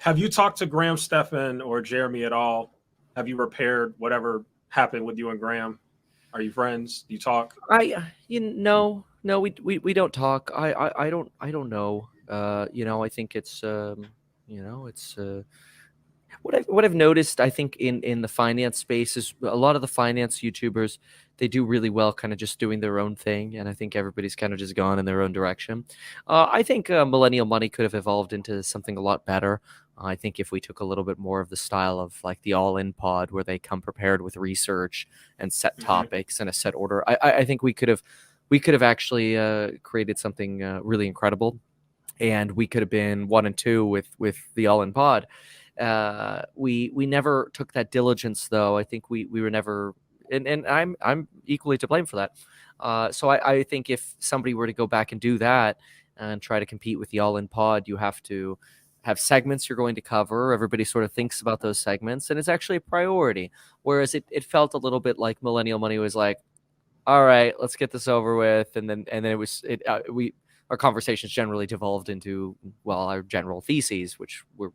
Have you talked to Graham, Stephan, or Jeremy at all? Have you repaired whatever happened with you and Graham? Are you friends? Do you talk? No, we don't talk. I don't know. I think it's it's what I've noticed. I think in the finance space is a lot of the finance YouTubers, they do really well, kind of just doing their own thing, and I think everybody's kind of just gone in their own direction. I think Millennial Money could have evolved into something a lot better. I think if we took a little bit more of the style of like the all-in pod, where they come prepared with research and set Mm-hmm. topics and a set order, I think we could have actually created something really incredible, and we could have been 1 and 2 with the all-in pod. We never took that diligence, though. I think we were never, and I'm equally to blame for that. So I think if somebody were to go back and do that and try to compete with the all-in pod, you have to have segments you're going to cover. Everybody sort of thinks about those segments, and it's actually a priority. Whereas it felt a little bit like Millennial Money was like, all right, let's get this over with, and then it was it we our conversations generally devolved into, well, our general theses, which were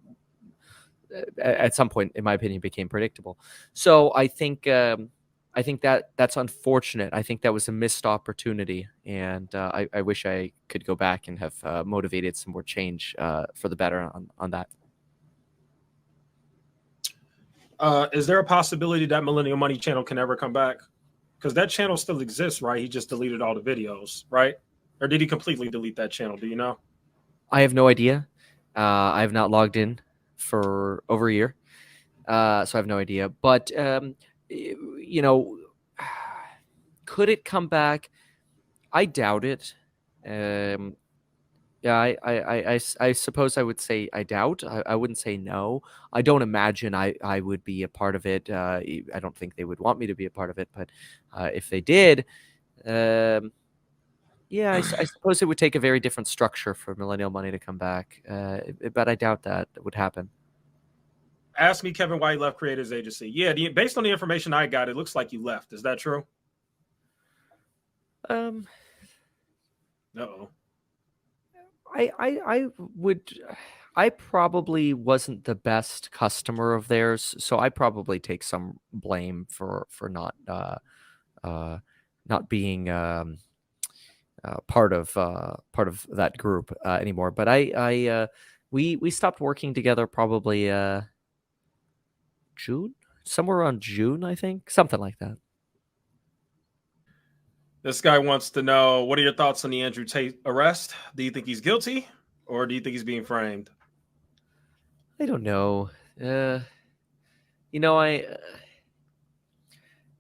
at some point, in my opinion, became predictable. So I think that's unfortunate. I think that was a missed opportunity, and I wish I could go back and have motivated some more change for the better on that. Is there a possibility that Millennial Money channel can ever come back? Because that channel still exists, right? He just deleted all the videos, right? Or did he completely delete that channel? Do you know? I have no idea. I have not logged in for over a year, so I have no idea. But you know, could it come back? I doubt it. Um, yeah, I suppose I would say I doubt. I wouldn't say no. I don't imagine I would be a part of it. I don't think they would want me to be a part of it. But if they did, um, yeah, I suppose it would take a very different structure for Millennial Money to come back. But I doubt that would happen. Ask me, Kevin, why he left Creators Agency. Yeah, based on the information I got, it looks like you left. Is that true? Um, Uh-oh. I would. I probably wasn't the best customer of theirs, so I probably take some blame for uh, not being part of that group anymore. But we stopped working together probably June, somewhere around June, I think, something like that. This guy wants to know, what are your thoughts on the Andrew Tate arrest? Do you think he's guilty or do you think he's being framed? I don't know. Uh, I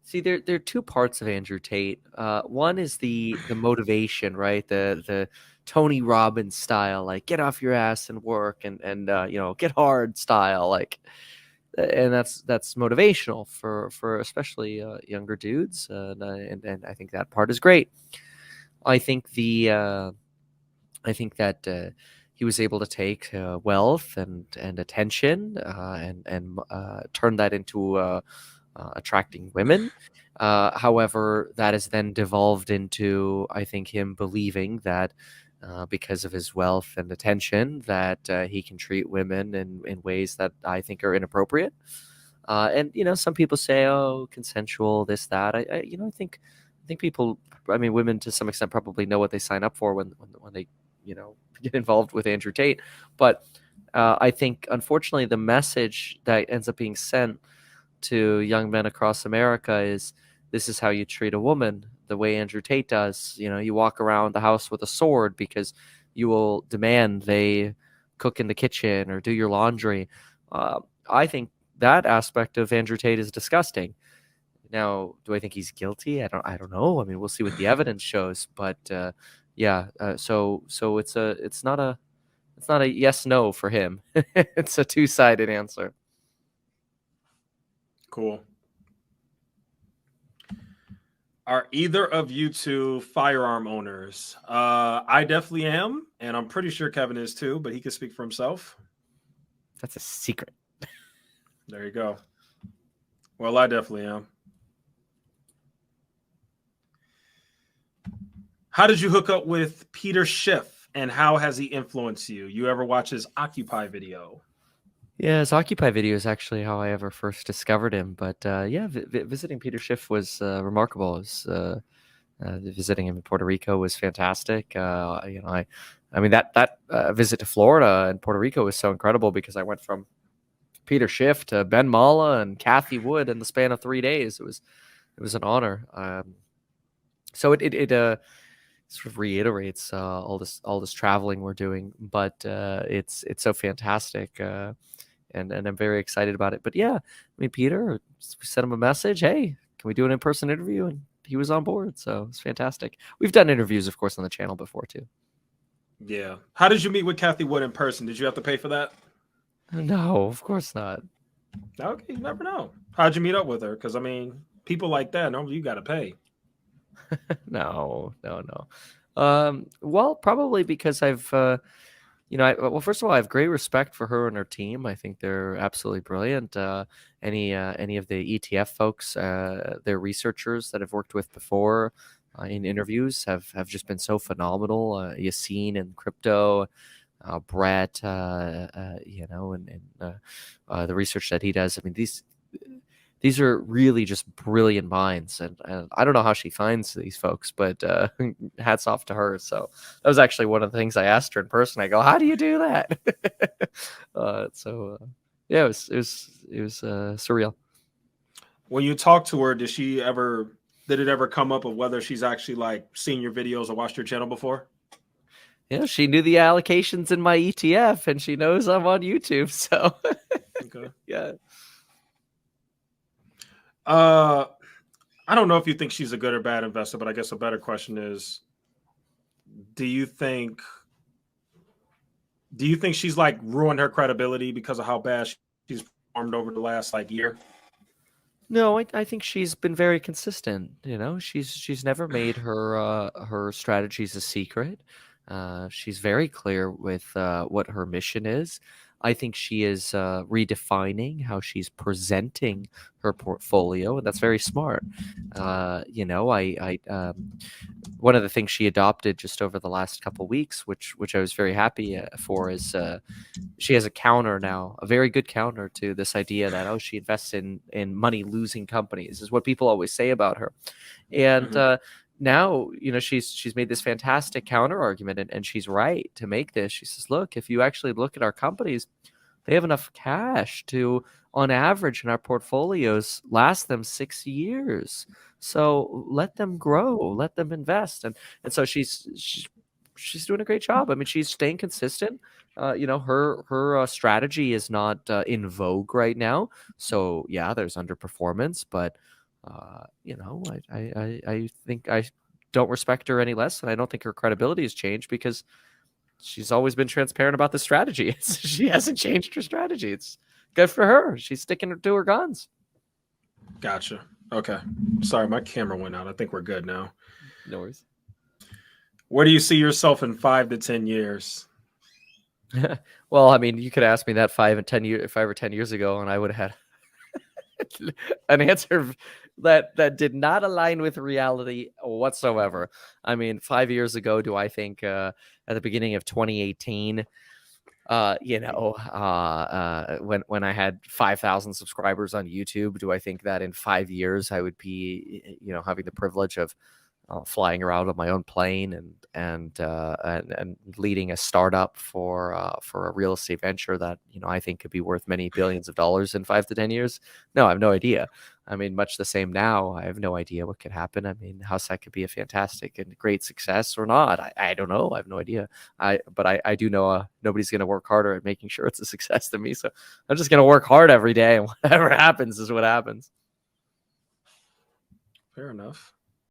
see there are two parts of Andrew Tate. One is the motivation, right? The Tony Robbins style, like get off your ass and work, and get hard style, like, and that's motivational for especially younger dudes, and I think that part is great. I think that he was able to take wealth and attention, and turn that into attracting women. However, that has then devolved into, I think, him believing that because of his wealth and attention, that he can treat women in ways that I think are inappropriate. And some people say, "Oh, consensual, this, that." I think people, I mean, women to some extent probably know what they sign up for when they get involved with Andrew Tate. But I think, unfortunately, the message that ends up being sent to young men across America is, this is how you treat a woman, the way Andrew Tate does. You walk around the house with a sword because you will demand they cook in the kitchen or do your laundry. I think that aspect of Andrew Tate is disgusting. Now, do I think he's guilty? I don't know. I mean, we'll see what the evidence shows. But yeah, so it's not a yes no for him. It's a two-sided answer. Cool. Are either of you two firearm owners? I definitely am, and I'm pretty sure Kevin is too, but he can speak for himself. That's a secret. There you go. Well, I definitely am. How did you hook up with Peter Schiff, and how has he influenced you? You ever watch his Occupy video? Yeah, his Occupy video is actually how I ever first discovered him. But yeah, visiting Peter Schiff was remarkable. It was, visiting him in Puerto Rico was fantastic. I mean that visit to Florida and Puerto Rico was so incredible because I went from Peter Schiff to Ben Mala and Kathy Wood in the span of 3 days. It was an honor. So it sort of reiterates all this traveling we're doing, but it's so fantastic. And I'm very excited about it. But yeah, I mean, Peter, we sent him a message. Hey, can we do an in-person interview? And he was on board. So it's fantastic. We've done interviews, of course, on the channel before too. Yeah. How did you meet with Kathy Wood in person? Did you have to pay for that? No, of course not. Okay, you never know. How'd you meet up with her? Because I mean, people like that, no, you got to pay. No. Well, probably because I've, well, first of all, I have great respect for her and her team. I think they're absolutely brilliant. Any of the ETF folks, they're researchers that I've worked with before in interviews have just been so phenomenal. Yassine and crypto, Brett, and the research that he does. I mean, these are really just brilliant minds, and I don't know how she finds these folks, but hats off to her. So that was actually one of the things I asked her in person. I go, "How do you do that?" Yeah, it was surreal. When you talk to her, did it ever come up of whether she's actually like seen your videos or watched your channel before? Yeah, she knew the allocations in my ETF, and she knows I'm on YouTube. So Okay. yeah. I don't know if you think she's a good or bad investor, but I guess a better question is, do you think she's like ruined her credibility because of how bad she's performed over the last like year? No, I think she's been very consistent. She's never made her strategies a secret. She's very clear with what her mission is. I think she is redefining how she's presenting her portfolio, and that's very smart. One of the things she adopted just over the last couple weeks, which I was very happy for, is she has a counter now, a very good counter to this idea that she invests in money losing companies, is what people always say about her. And now she's made this fantastic counter argument, and she's right to make this. She says, look, if you actually look at our companies, they have enough cash to, on average, in our portfolios, last them 6 years. So let them grow, let them invest, and so she's doing a great job. I mean, she's staying consistent. Her strategy is not in vogue right now. So yeah, there's underperformance, but I think I don't respect her any less, and I don't think her credibility has changed because she's always been transparent about the strategy. She hasn't changed her strategy. It's good for her. She's sticking to her guns. Gotcha. Okay. Sorry, my camera went out. I think we're good now. No worries. Where do you see yourself in 5 to 10 years? Well, I mean, you could ask me that 5 or 10 years ago, and I would have had an answer that did not align with reality whatsoever. I mean, 5 years ago, do I think at the beginning of 2018, when I had 5,000 subscribers on YouTube, do I think that in 5 years I would be, having the privilege of flying around on my own plane and leading a startup for a real estate venture that I think could be worth many billions of dollars in 5 to 10 years? No, I have no idea. I mean, much the same now. I have no idea what could happen. I mean, how that could be a fantastic and great success or not. I don't know. I have no idea. But I do know nobody's going to work harder at making sure it's a success than me. So I'm just going to work hard every day, and whatever happens is what happens. Fair enough.